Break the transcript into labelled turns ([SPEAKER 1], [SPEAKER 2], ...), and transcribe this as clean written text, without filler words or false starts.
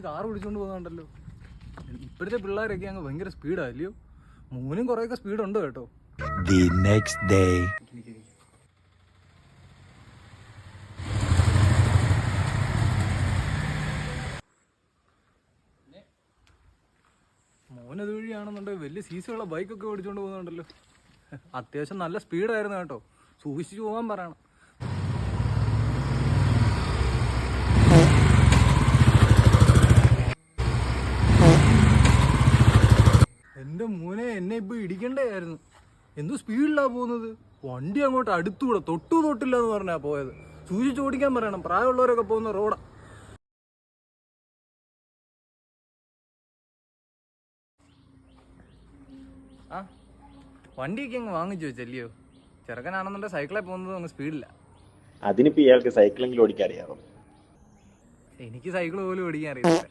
[SPEAKER 1] Car പിടിച്ചോണ്ട് പോകുന്നുണ്ടല്ലോ. ഇപ്പോഴത്തെ പിള്ളേരൊക്കെ അങ്ങ് ഭയങ്കര സ്പീഡാല്ലയോ. മോനും കുറെയൊക്കെ സ്പീഡുണ്ട് കേട്ടോ.
[SPEAKER 2] The next day.
[SPEAKER 1] മോനത് വഴിയാണെന്നുണ്ടെങ്കിൽ വലിയ സീസുള്ള ബൈക്കൊക്കെ ഓടിച്ചോണ്ട് പോകുന്നുണ്ടല്ലോ. അത്യാവശ്യം നല്ല സ്പീഡായിരുന്നു കേട്ടോ. സൂക്ഷിച്ചു പോകാൻ പറയണം. എൻ്റെ മോനെ, എന്നെ ഇപ്പൊ ഇടിക്കണ്ടായിരുന്നു. എന്തോ സ്പീഡിലാ പോകുന്നത്. വണ്ടി അങ്ങോട്ട് അടുത്തൂടെ തൊട്ടില്ല എന്ന് പറഞ്ഞാ പോയത്. സൂക്ഷിച്ച് ഓടിക്കാൻ പറയണം. പ്രായമുള്ളവരൊക്കെ പോകുന്ന റോഡാ. ആ വണ്ടിയൊക്കെ അങ്ങ് വാങ്ങിച്ചു വെച്ചല്ലയോ. ചെറുക്കനാണെന്നുണ്ടെ സൈക്കിളിൽ പോകുന്നത് അങ്ങ് സ്പീഡില്ല.
[SPEAKER 3] അതിനിപ്പോ ഇയാൾക്ക് സൈക്കിളെങ്കിലും ഓടിക്കാൻ അറിയാമോ?
[SPEAKER 1] എനിക്ക് സൈക്കിൾ പോലും ഓടിക്കാൻ അറിയില്ല.